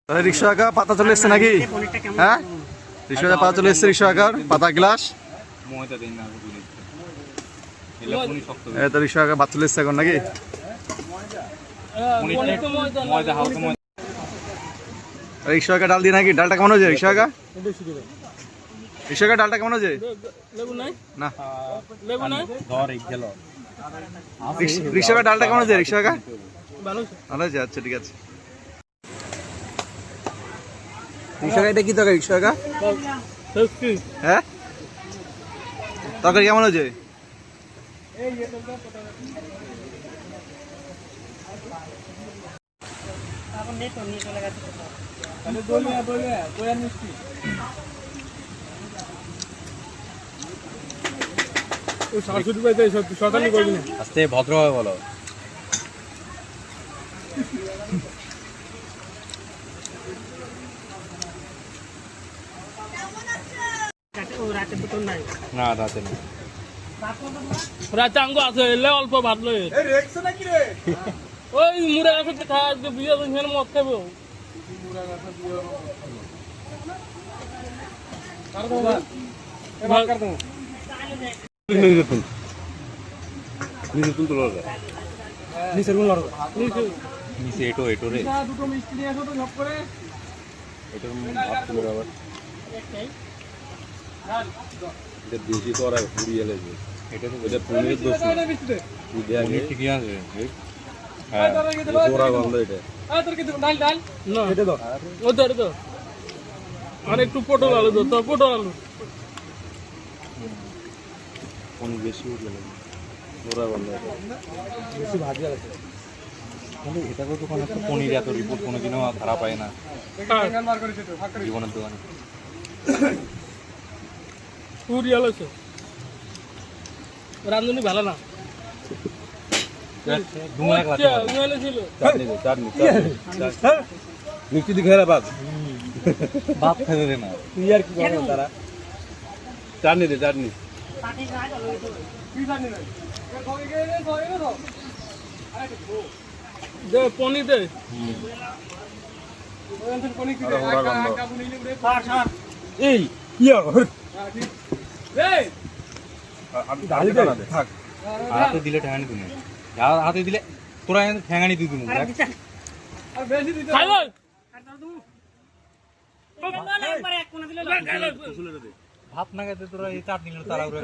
তাহলে রিক্সা আঁকা পাতা চলে এসছে নাকি? হ্যাঁ, রিক্সা পাতা চলে এসছে, রিক্সা আঁকার পাতা গ্লাস রিক্সা আঁকা পাতা চলে এসছে এখন নাকি? রিক্সা আঁকা ডাল দিয়ে নাকি? ডালটা কেমন হয়েছে রিক্সা আঁকা? রিক্সা আঁকা ডালটা কেমন হয়েছে? না, রিক্সা আঁকা ডালটা কেমন হয়েছে? রিক্সা আঁকা ভালো হয়েছে। আচ্ছা ঠিক আছে। রিক্সা এটা কি তরকারি? রিক্সা আঁকা হ্যাঁ, তরকারি কেমন হয়েছে? আস্তে ভদ্রভাবে বলো। না রাতে না, রাতে আঙ্গো আছে এলে অল্প ভাত লই ওই মুড়া গাছে খাওয়া বিয়ে সেখানে মদ খাবে নিচে এটো এটো রে দুটো মিষ্টি নিয়ে আসো তো ঝপ করে এটার ভাত তুলে আবার এটা বেশি করা পুড়িয়ে এলেছে। এটা তো এটা পনিরের দোষ না, পনির ঠিকই আছে। হ্যাঁ ওরা গন্ধ এটা। ডাল ডাল না এটা দাও ও ধরে দাও আর একটু পটল আলু দাও তো পটল আলু পনির বেশি উঠে গেল, ওরা গন্ধ বেশি ভাজি আছে। তাহলে এটা তো দোকানে তো পনির এত রিপোর্ট কোনোদিনও খারাপ হয় না জীবনের দোকানে। পুরি আলু আছে রান্ধুনি ভালো না মিষ্টি দিকে বাদ ভাত খেতে দে না তুই আর কি করবো তারা। চাটনি দে চাটনি দে পনির দে এই কি থাক হাতে দিলে ঠ্যাঙানি তুমি হাতে দিলে তোরা ঠ্যাঙানি দিই তুমি ভাত না খেতে তোরা এই চাটনি তাড়াহুড়া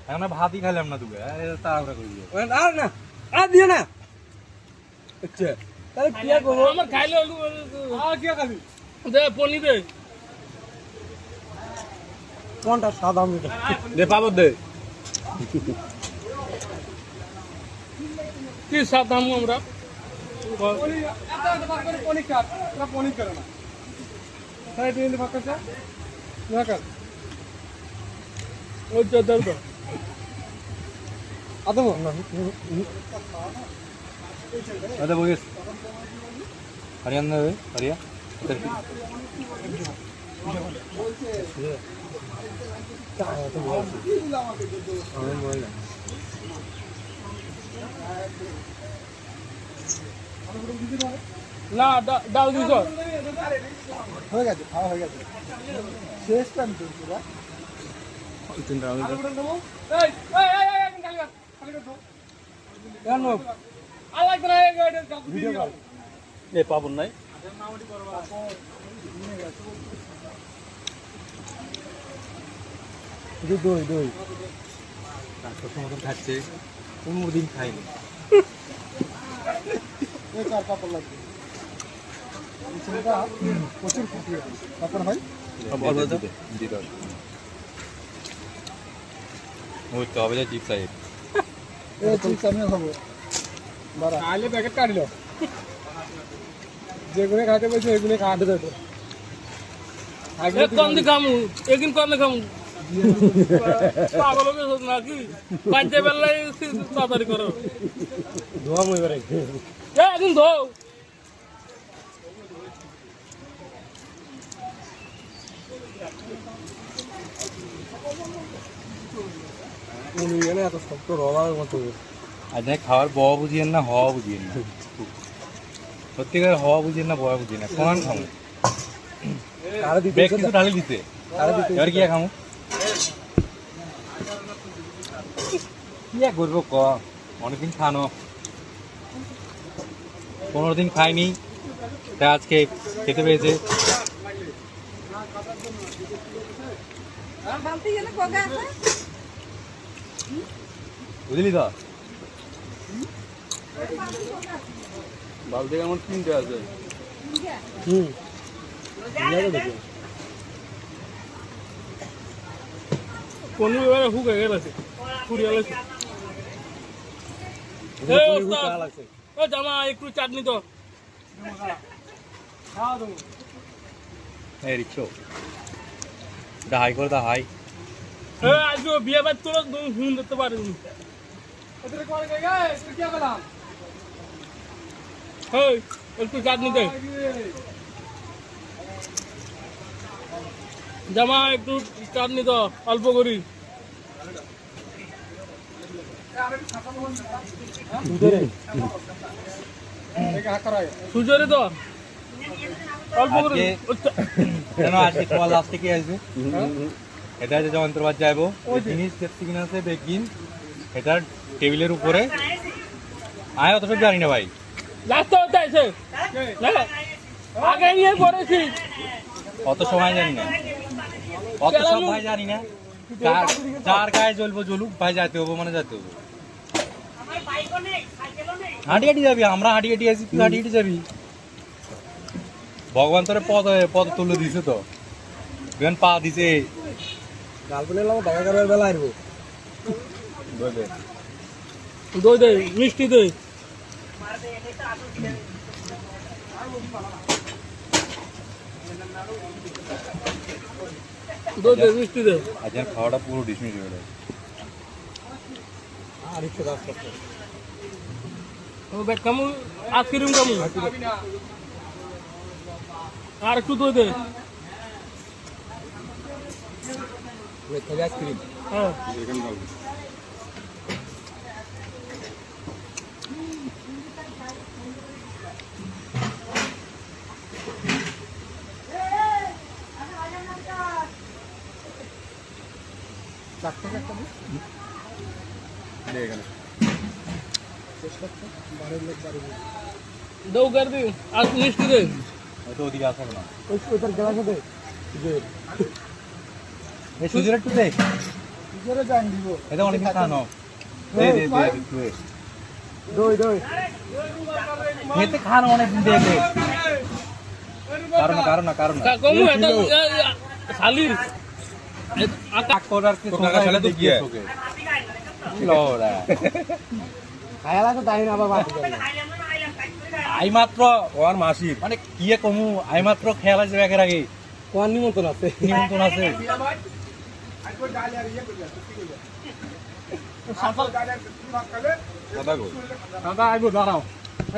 এখন ভাতই খাইলাম না তুই তাড়াহুড়া করে দিয়ে আর না আর দিও না। আচ্ছা তাহলে কি করবো? আমার খাইলে কি খাবি দে পনির দে কোনটা সাদা দে পাবো দে কি সাথ আমু আমরা ওই তো দাও তো আদম ada boys harian na hariya না ডাল দিছ হয়ে গেছে, খাওয়া হয়ে গেছে, শেষ টাইম তো পুরা পাবন নাই দই দই মতন খাচ্ছে কোনোদিন খাইনি প্রচুর ফুটিয়ে তারপর ভাই ওই তো হবে জিপ সাহেব আমিও খাবো আলে প্যাকেট কাটলো যেগুলো খাতে বলছে ওইগুলো খাওয়াতে দেবো কম দিয়ে খামু একদিন কমে খামু পাগল হয়ে গেছ নাকি পাঁচটা বেলায় তাড়াতাড়ি করো ধোয়া মই বেড়াই একদিন ধো এত শক্ত রবার মতো আজ খাওয়ার বওয়া বুঝিয়েন না হওয়া বুঝিয়েন না সত্যিকার হওয়া বুঝি না বয়া বুঝি না কোন খামু ব্যাগ কিছু ঢালি দিতে এবার কি খামু কি করবো ক অনেকদিন খানো 15 দিন খাইনি তা আজকে খেতে পেয়েছে বুঝলি তো বালতি আমার 3টে আছে কোন এবারে হুক হয়ে গেছে পুরিয়া লাগছে ও জামা একটু চাটনি তো এই রিক্সো দা হাই করে দা হাই আজকে বিয়ে বাদ তোর হুন দিতে পারিস একটু চাটনি দে জামা একটু চাটনি তো অল্প করি সুজরে তো অল্প করে কেন আজকে তোমার লাস্টে কি আসবে এটা যে যন্ত্রপাত যাইবো জিনিস দেখছি কিনা আছে বেগিন এটা টেবিলের উপরে আয় অত সব জানি না ভাই লাস্ট হতে আছে আগে নিয়ে করেছি অত সময় জানি না অত সব ভাই জানি না যার গায়ে জ্বলবো জ্বলুক ভাই যাইতে হবো মানে যাইতে হবো হাঁটি হাঁটি যাবি আমরা হাঁটি হাঁটি আছি তুই হাঁটি হাঁটি যাবি ভগবান তোরে পদ তুলে দিছে তো বেন পা দিছে গার্লফ্রেন্ডের লাগে দেখা করার বেলা আসবো দই দে মিষ্টি দই দই দে মিষ্টি দে আজকের খাওয়াটা পুরো ডিসমিস হয়ে গেল আর একটু কাজ করতে ও বেট কামু আইসক্রিম কামু আর একটু দই দে আইসক্রিম হ্যাঁ दो कर दी आज मिष्टी दे হয়তো ওদিকে আসা না ওইটার গ্লাসে দে এই সুজির একটু দে সুজিরে জান দিব এটা অনেক খানো দে দে দে দই দই খেতে খান অনেক দিন দেখে কারণ कमु এটা শালির আক করার কি টাকা ছেলে তো গিয়ে লড়া খায়া লাগো তাই না আবার বাদ করে আই মাত্র ওর মাসি মানে কি কমু আই মাত্র খেলা যাবে এর আগে কোন নিমন্ত্রণ আছে দাদা আইবো দাঁড়াও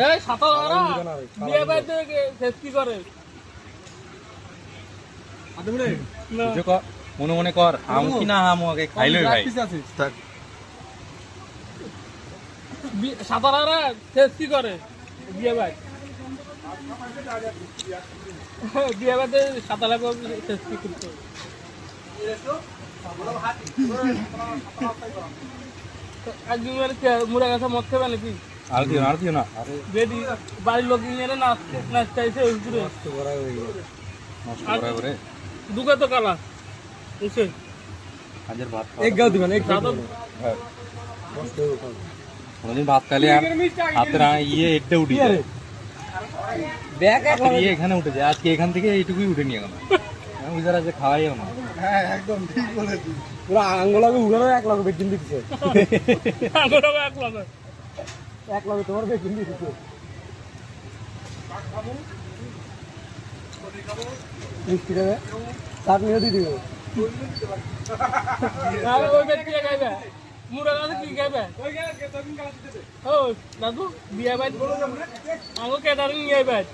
এই সাতারা বিয়ে বাইতে শেষ কি করে বুঝো ক মনে মনে কর হাম কি না হাম আগে খাইলই ভাই সাতারা শেষ কি করে বিয়ে বাই বিয়ে বাইতে সাতারা শেষ কি করতে একদিন মুড়া গাছা মদ খাবে নাকি আর দিও না বেডি বাড়ির লোক নিয়ে নাচতে আইছে ওই ঘুরে নষ্ট করা করে দুকা তো কালা বুঝছে আজের ভাত এক গাও দিবেন এক গাও কোনদিন ভাত খাইলে হাতের ইয়ে একটা উঠি যায় ব্যাগ এক ইয়ে এখানে উঠে যায় আজকে এখান থেকে এইটুকুই উঠে নিয়ে গেল আমি বুঝার আছে খাওয়াইও না হ্যাঁ একদম ঠিক বলেছিস পুরো আঙ্গুলাকে উড়ানো এক লাখ বেকিন দিচ্ছে আঙ্গুলাকে এক লাখ তোমার বেকিন দিচ্ছে মিষ্টি দেবে চাটনিও দিয়ে দিবে আরে ওই ব্যক্তি খাইবে মুড়া গাছে কি খাইবে ও দাদু বিয়ে বাইত আঙ্গো ক্যাটারিং নিয়ে বাইত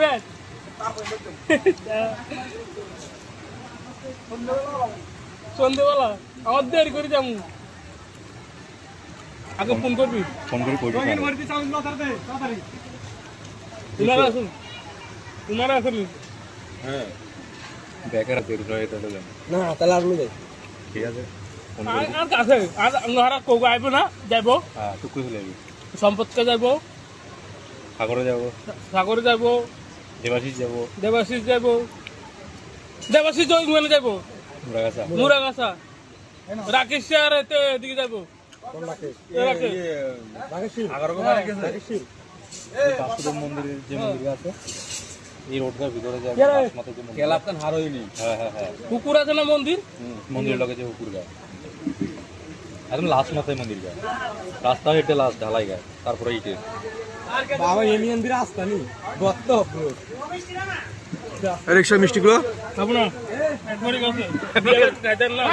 বাইত সন্ধ্যেবেলা আমার দেরি করে যাবো আগে ফোন করবি ফোন করে কইবি তোমার আসুন তোমার আসুন হ্যাঁ ব্যাকের দেরি রয়ে তাহলে যান না তাহলে আর যাই ঠিক আছে ফোন আর করে আর কাছে আর আমরা কোগো আইব না যাইবো হ্যাঁ টুকু হলে যাবি সম্পদকে যাইবো সাগরে যাব সাগরে যাইবো দেবাশিস যাব দেবাশিস যাইবো দেবাশিস মানে যাইবো মুরাগাছা মুরাগাছা রাকেশ আর এদিকে যাইবো কোন রাকেশ রাকেশ রাকেশ রাকেশ বাসুদেব মন্দিরের যে মন্দির আছে এই রোডটার ভিতরে যাবে কে রে? মাথায় যে মন্দির কেলাপকান হারোইনি হ্যাঁ হ্যাঁ হ্যাঁ পুকুর আছে না মন্দির মন্দিরের লগে যে পুকুর গায়ে একদম লাস্ট মাথায় মন্দির গায়ে রাস্তা হেঁটে লাস্ট ঢালাই গায়ে তারপরে ইটে বাবা এমিয়ান দিরা আসতানি গত্ত অপ্রোচ রিক্সা মিষ্টিগুলো খাবো না একবারই গেছে বিয়ে বাড়ি খাইতেন না